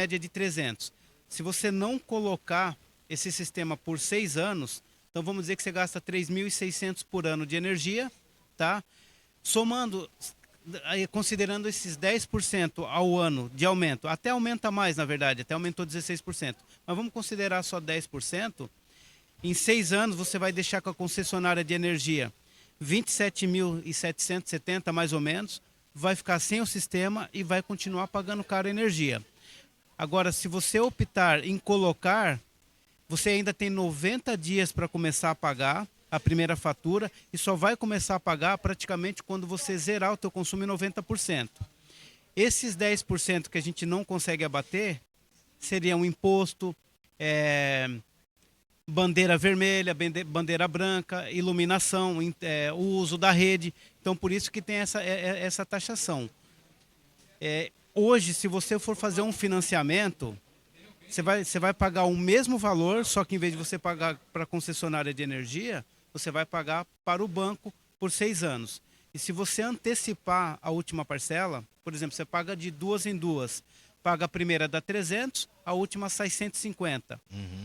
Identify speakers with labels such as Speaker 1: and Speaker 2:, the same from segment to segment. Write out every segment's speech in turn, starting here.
Speaker 1: média de 300. Se você não colocar esse sistema por 6 anos, então vamos dizer que você gasta 3.600 por ano de energia, tá? Somando, considerando esses 10% ao ano de aumento, até aumenta mais, na verdade, até aumentou 16%. Mas vamos considerar só 10%. Em 6 anos, você vai deixar com a concessionária de energia 27.770, mais ou menos, vai ficar sem o sistema e vai continuar pagando caro a energia. Agora, se você optar em colocar, você ainda tem 90 dias para começar a pagar a primeira fatura e só vai começar a pagar praticamente quando você zerar o teu consumo em 90%. Esses 10% que a gente não consegue abater seriam imposto, bandeira vermelha, bandeira branca, iluminação, o uso da rede. Então, por isso que tem essa taxação. Hoje, se você for fazer um financiamento, você vai pagar o mesmo valor, só que em vez de você pagar para a concessionária de energia, você vai pagar para o banco por 6 anos. E se você antecipar a última parcela, por exemplo, você paga de 2 em 2, paga a primeira dá 300, a última sai 150.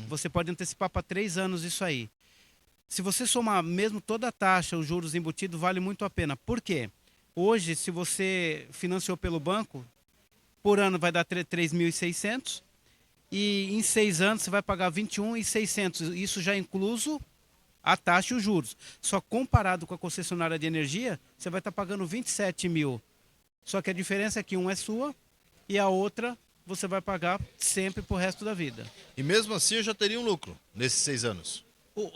Speaker 1: Você pode antecipar para 3 anos isso aí. Se você somar mesmo toda a taxa, os juros embutidos, vale muito a pena. Por quê? Hoje, se você financiou pelo banco, por ano vai dar 3.600 e em 6 anos você vai pagar 21.600. Isso já incluso a taxa e os juros. Só comparado com a concessionária de energia, você vai estar pagando 27 mil. Só que a diferença é que um é sua e a outra você vai pagar sempre pro resto da vida.
Speaker 2: E mesmo assim eu já teria um lucro nesses 6 anos.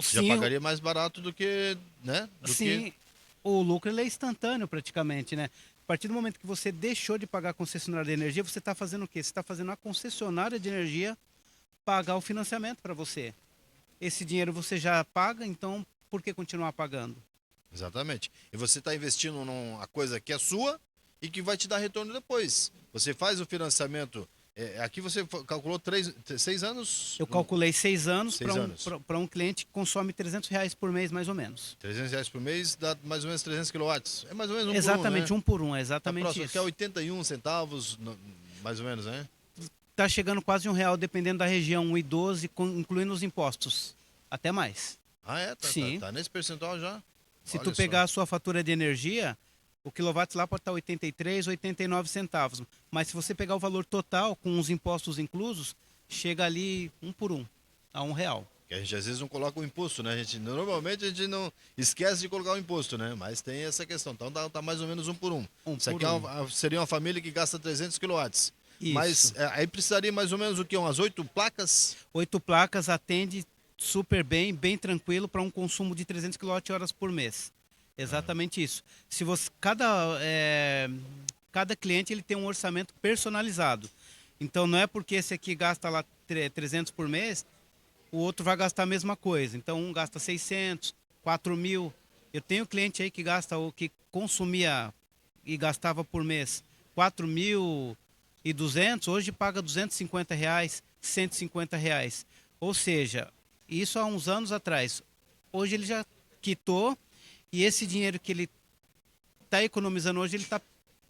Speaker 2: Já pagaria mais barato do que, né?
Speaker 1: Sim, o lucro ele é instantâneo praticamente, né? A partir do momento que você deixou de pagar a concessionária de energia, você está fazendo o quê? Você está fazendo a concessionária de energia pagar o financiamento para você. Esse dinheiro você já paga, então por que continuar pagando?
Speaker 2: Exatamente. E você está investindo numa coisa que é sua e que vai te dar retorno depois. Você faz o financiamento. Aqui você calculou 6 anos?
Speaker 1: Eu calculei 6 anos
Speaker 2: 6 anos.
Speaker 1: para um cliente que consome R$ 300 por mês, mais ou menos.
Speaker 2: R$ 300 por mês dá mais ou menos 300 quilowatts. É mais ou menos
Speaker 1: Exatamente,
Speaker 2: um por um, né?
Speaker 1: um por um, é exatamente isso.
Speaker 2: Que é 81 centavos, mais ou menos, né?
Speaker 1: Tá chegando quase R$ 1, dependendo da região, 1,12, incluindo os impostos. Até mais.
Speaker 2: Ah, é?
Speaker 1: Sim.
Speaker 2: Tá nesse percentual já?
Speaker 1: Se
Speaker 2: Olha
Speaker 1: tu pegar
Speaker 2: só.
Speaker 1: a sua fatura de energia, o quilowatt lá pode estar 83, 89 centavos. Mas se você pegar o valor total, com os impostos inclusos, chega ali um por um, a R$ 1.
Speaker 2: Que a gente às vezes não coloca o imposto, né? Normalmente a gente não esquece de colocar o imposto, né? Mas tem essa questão. Então tá mais ou menos um por um. Isso aqui seria uma família que gasta 300 quilowatts.
Speaker 1: Isso.
Speaker 2: Mas aí precisaria mais ou menos o quê? Umas 8 placas?
Speaker 1: 8 placas atende super bem, bem tranquilo, para um consumo de 300 kWh por mês. Exatamente isso. Se você, cada cliente ele tem um orçamento personalizado. Então não é porque esse aqui gasta lá 300 por mês, o outro vai gastar a mesma coisa. Então um gasta 600, 4.000. Eu tenho cliente aí que gasta, o que consumia e gastava por mês 4.200, hoje paga R$ 250, R$ 150. Ou seja, isso há uns anos atrás. Hoje ele já quitou e esse dinheiro que ele está economizando hoje, ele está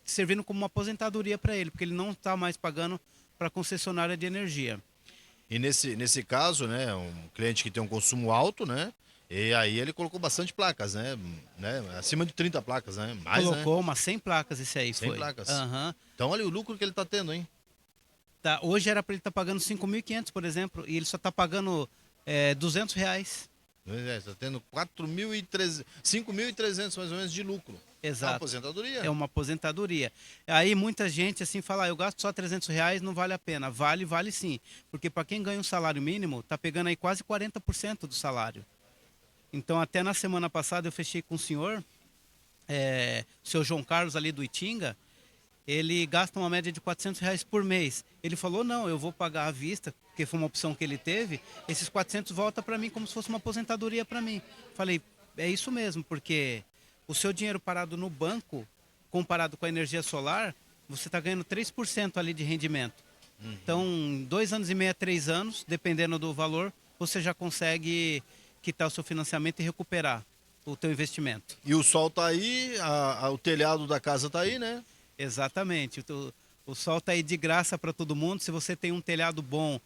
Speaker 1: servindo como uma aposentadoria para ele, porque ele não está mais pagando para a concessionária de energia.
Speaker 2: E nesse caso, né, um cliente que tem um consumo alto, né? E aí ele colocou bastante placas, né? Acima de 30 placas, né? Mais,
Speaker 1: colocou,
Speaker 2: né?
Speaker 1: Umas 100 placas esse aí
Speaker 2: 100
Speaker 1: foi.
Speaker 2: placas.
Speaker 1: Uhum.
Speaker 2: Então olha o lucro que ele está tendo, hein?
Speaker 1: Tá, hoje era para ele estar pagando 5.500, por exemplo, e ele só está pagando R$ 200.
Speaker 2: Está tendo 5.300 mais ou menos de lucro.
Speaker 1: Exato.
Speaker 2: É uma aposentadoria.
Speaker 1: É uma aposentadoria. Aí muita gente assim fala, eu gasto só R$ 300, não vale a pena. Vale sim. Porque para quem ganha um salário mínimo, tá pegando aí quase 40% do salário. Então até na semana passada eu fechei com o senhor, o seu João Carlos ali do Itinga, ele gasta uma média de R$ 400 por mês. Ele falou, não, eu vou pagar à vista, porque foi uma opção que ele teve, esses 400 volta para mim como se fosse uma aposentadoria para mim. Falei, é isso mesmo, porque o seu dinheiro parado no banco, comparado com a energia solar, você está ganhando 3% ali de rendimento. Então, 2 anos e meio a 3 anos, dependendo do valor, você já consegue quitar o seu financiamento e recuperar o teu investimento.
Speaker 2: E o sol tá aí, o telhado da casa tá aí, né?
Speaker 1: Exatamente. O sol está aí de graça para todo mundo. Se você tem um telhado bom,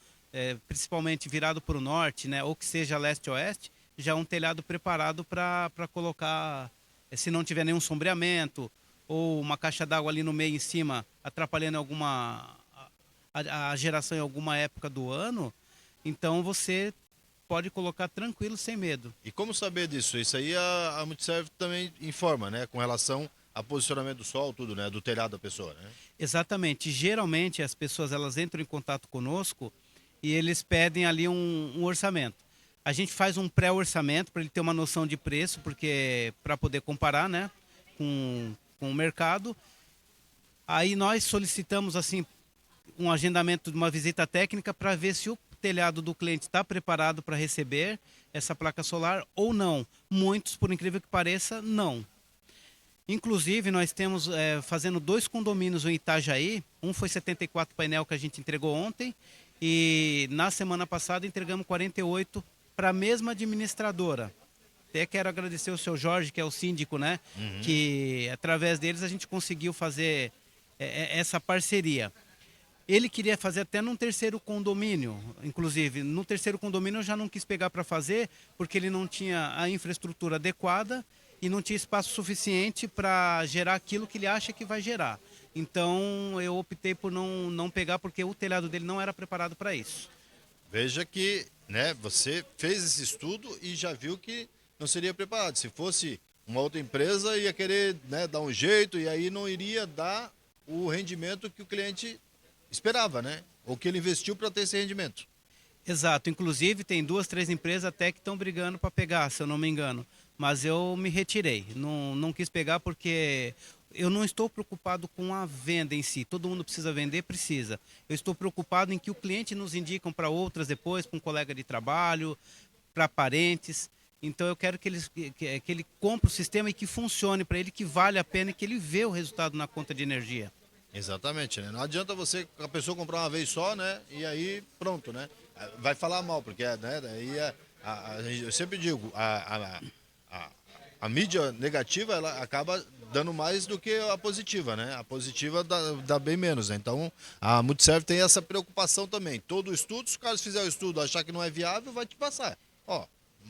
Speaker 1: principalmente virado para o norte, né, ou que seja leste-oeste, já é um telhado preparado para colocar, se não tiver nenhum sombreamento, ou uma caixa d'água ali no meio em cima, atrapalhando a geração em alguma época do ano, então você pode colocar tranquilo, sem medo.
Speaker 2: E como saber disso? Isso aí a Multiserve também informa, né? Com relação a posicionamento do sol, tudo, né? Do telhado da pessoa, né?
Speaker 1: Exatamente. Geralmente as pessoas elas entram em contato conosco e eles pedem ali um orçamento. A gente faz um pré-orçamento para ele ter uma noção de preço, porque para poder comparar, né, com o mercado. Aí nós solicitamos assim um agendamento de uma visita técnica para ver se o telhado do cliente está preparado para receber essa placa solar ou não. Muitos, por incrível que pareça, não. Inclusive, nós temos fazendo 2 condomínios em Itajaí. Um foi 74 painel que a gente entregou ontem. E na semana passada entregamos 48 para a mesma administradora. Até quero agradecer o seu Jorge, que é o síndico, né?
Speaker 2: Uhum.
Speaker 1: Que através deles a gente conseguiu fazer essa parceria. Ele queria fazer até num terceiro condomínio, inclusive. No terceiro condomínio eu já não quis pegar para fazer, porque ele não tinha a infraestrutura adequada e não tinha espaço suficiente para gerar aquilo que ele acha que vai gerar. Então eu optei por não pegar, porque o telhado dele não era preparado para isso.
Speaker 2: Veja que, né, você fez esse estudo e já viu que não seria preparado. Se fosse uma outra empresa, ia querer, né, dar um jeito e aí não iria dar o rendimento que o cliente esperava, né? Ou que ele investiu para ter esse rendimento.
Speaker 1: Exato. Inclusive tem 2, 3 empresas até que estão brigando para pegar, se eu não me engano. Mas eu me retirei. Não quis pegar porque eu não estou preocupado com a venda em si. Todo mundo precisa vender, precisa. Eu estou preocupado em que o cliente nos indicam para outras depois, para um colega de trabalho, para parentes. Então eu quero que ele compre o sistema e que funcione para ele, que vale a pena e que ele vê o resultado na conta de energia.
Speaker 2: Exatamente, né? Não adianta a pessoa comprar uma vez só, né? E aí pronto, né? Vai falar mal, porque, né? Daí eu sempre digo, a mídia negativa ela acaba dando mais do que a positiva, né? A positiva dá bem menos, né? Então a Multiserve tem essa preocupação também. Todo o estudo, se o cara fizer o estudo achar que não é viável, vai te passar. Ó,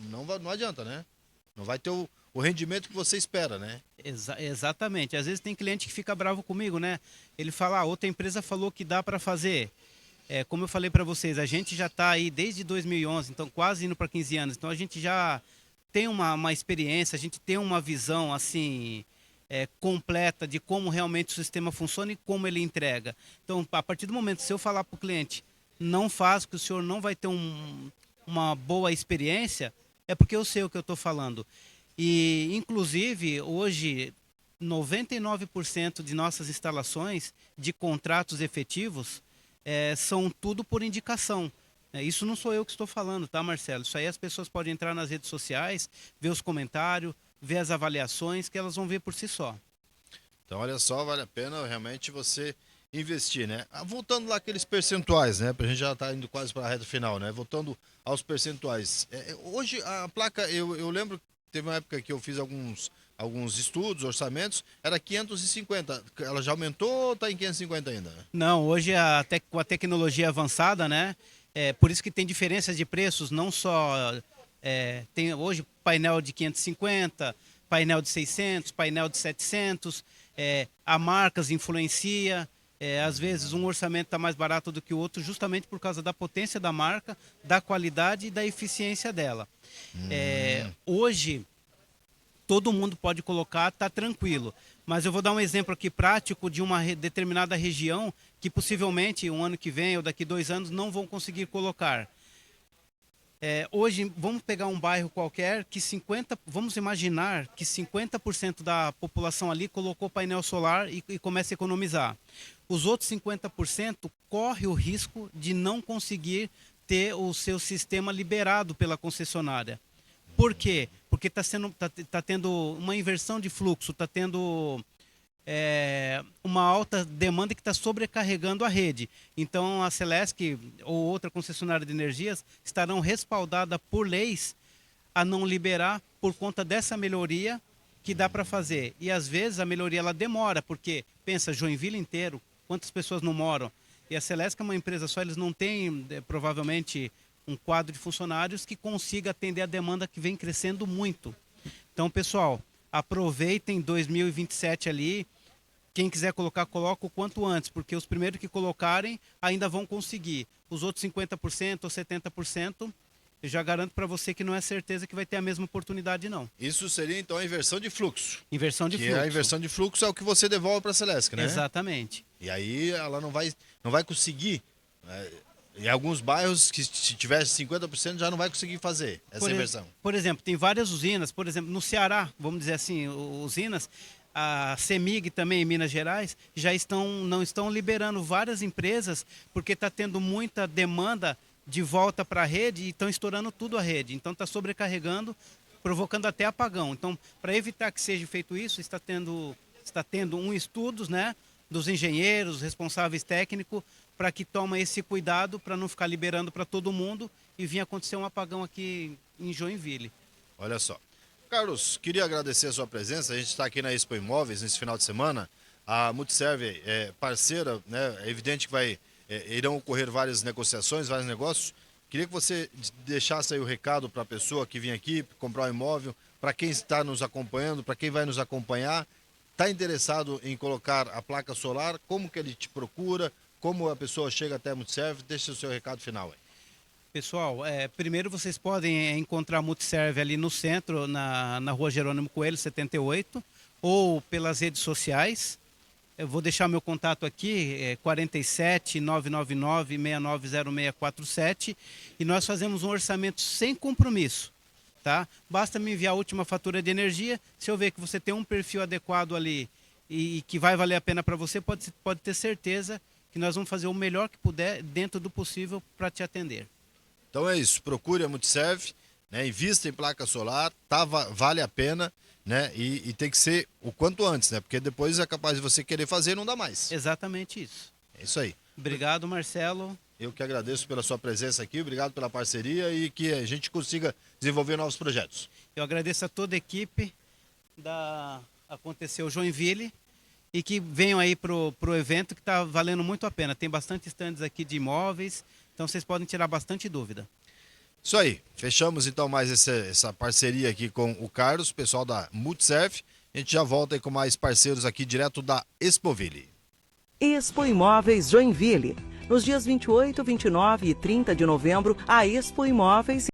Speaker 2: não adianta, né? Não vai ter o rendimento que você espera, né?
Speaker 1: Exatamente. Às vezes tem cliente que fica bravo comigo, né? Ele fala, outra empresa falou que dá para fazer. Como eu falei para vocês, a gente já está aí desde 2011, então quase indo para 15 anos. Então a gente já tem uma experiência, a gente tem uma visão assim completa de como realmente o sistema funciona e como ele entrega. Então, a partir do momento que se eu falar para o cliente, não faz, que o senhor não vai ter uma boa experiência, é porque eu sei o que eu estou falando. E, inclusive, hoje, 99% de nossas instalações de contratos efetivos são tudo por indicação. Isso não sou eu que estou falando, tá, Marcelo? Isso aí as pessoas podem entrar nas redes sociais, ver os comentários, ver as avaliações, que elas vão ver por si só.
Speaker 2: Então, olha só, vale a pena realmente você investir, né? Voltando lá aqueles percentuais, né? A gente já está indo quase para a reta final, né? Voltando aos percentuais. Hoje a placa, eu lembro, teve uma época que eu fiz alguns estudos, orçamentos, era 550. Ela já aumentou ou está em 550 ainda?
Speaker 1: Não, hoje com a tecnologia avançada, né? Por isso que tem diferenças de preços, não só... tem hoje painel de 550, painel de 600, painel de 700, a marcas influencia, às vezes um orçamento está mais barato do que o outro, justamente por causa da potência da marca, da qualidade e da eficiência dela. Hoje, todo mundo pode colocar, está tranquilo. Mas eu vou dar um exemplo aqui prático de uma determinada região que possivelmente um ano que vem ou daqui 2 anos não vão conseguir colocar. Hoje, vamos pegar um bairro qualquer que vamos imaginar que 50% da população ali colocou painel solar e começa a economizar. Os outros 50% corre o risco de não conseguir ter o seu sistema liberado pela concessionária. Por quê? Porque tá tendo uma inversão de fluxo, está tendo uma alta demanda que está sobrecarregando a rede. Então a Celesc ou outra concessionária de energias estarão respaldadas por leis a não liberar por conta dessa melhoria que dá para fazer. E às vezes a melhoria ela demora, porque pensa, Joinville inteiro quantas pessoas não moram? E a Celesc é uma empresa só, eles não têm, provavelmente, um quadro de funcionários que consiga atender a demanda que vem crescendo muito. Então, pessoal, aproveitem 2027 ali. Quem quiser colocar, coloca o quanto antes, porque os primeiros que colocarem ainda vão conseguir. Os outros 50% ou 70%, eu já garanto para você que não é certeza que vai ter a mesma oportunidade, não.
Speaker 2: Isso seria, então, a inversão de fluxo.
Speaker 1: Inversão de fluxo.
Speaker 2: A inversão de fluxo é o que você devolve para a Celesc, né?
Speaker 1: Exatamente.
Speaker 2: E aí ela não vai conseguir. Em alguns bairros, que se tivesse 50%, já não vai conseguir fazer essa inversão.
Speaker 1: Por exemplo, tem várias usinas. Por exemplo, no Ceará, vamos dizer assim, usinas, a CEMIG também em Minas Gerais, não estão liberando várias empresas porque está tendo muita demanda de volta para a rede e estão estourando tudo a rede. Então está sobrecarregando, provocando até apagão. Então, para evitar que seja feito isso, está tendo estudos, né, dos engenheiros, responsáveis técnicos, para que tomem esse cuidado para não ficar liberando para todo mundo e vir acontecer um apagão aqui em Joinville.
Speaker 2: Olha só. Carlos, queria agradecer a sua presença. A gente está aqui na Expo Imóveis nesse final de semana. A Multiserve é parceira, né? É evidente que irão ocorrer várias negociações, vários negócios. Queria que você deixasse aí o recado para a pessoa que vem aqui comprar um imóvel, para quem está nos acompanhando, para quem vai nos acompanhar, está interessado em colocar a placa solar, como que ele te procura, como a pessoa chega até a Multiserve. Deixe o seu recado final aí.
Speaker 1: Pessoal, primeiro vocês podem encontrar a Multiserve ali no centro, na rua Jerônimo Coelho, 78, ou pelas redes sociais. Eu vou deixar meu contato aqui, 47 999 690647, e nós fazemos um orçamento sem compromisso, tá? Basta me enviar a última fatura de energia. Se eu ver que você tem um perfil adequado ali e que vai valer a pena para você, pode ter certeza que nós vamos fazer o melhor que puder, dentro do possível, para te atender.
Speaker 2: Então é isso, procure a Multiserve, né? Invista em placa solar, vale a pena, né? E tem que ser o quanto antes, né? Porque depois é capaz de você querer fazer e não dá mais.
Speaker 1: Exatamente isso.
Speaker 2: É isso aí.
Speaker 1: Obrigado, Marcelo.
Speaker 2: Eu que agradeço pela sua presença aqui, obrigado pela parceria e que a gente consiga desenvolver novos projetos.
Speaker 1: Eu agradeço a toda a equipe da Aconteceu Joinville e que venham aí pro evento que está valendo muito a pena. Tem bastante estandes aqui de imóveis, então vocês podem tirar bastante dúvida.
Speaker 2: Isso aí, fechamos então mais essa parceria aqui com o Carlos, pessoal da Multiserve. A gente já volta aí com mais parceiros aqui direto da Expoville.
Speaker 3: Expo Imóveis Joinville. Nos dias 28, 29 e 30 de novembro, a Expo Imóveis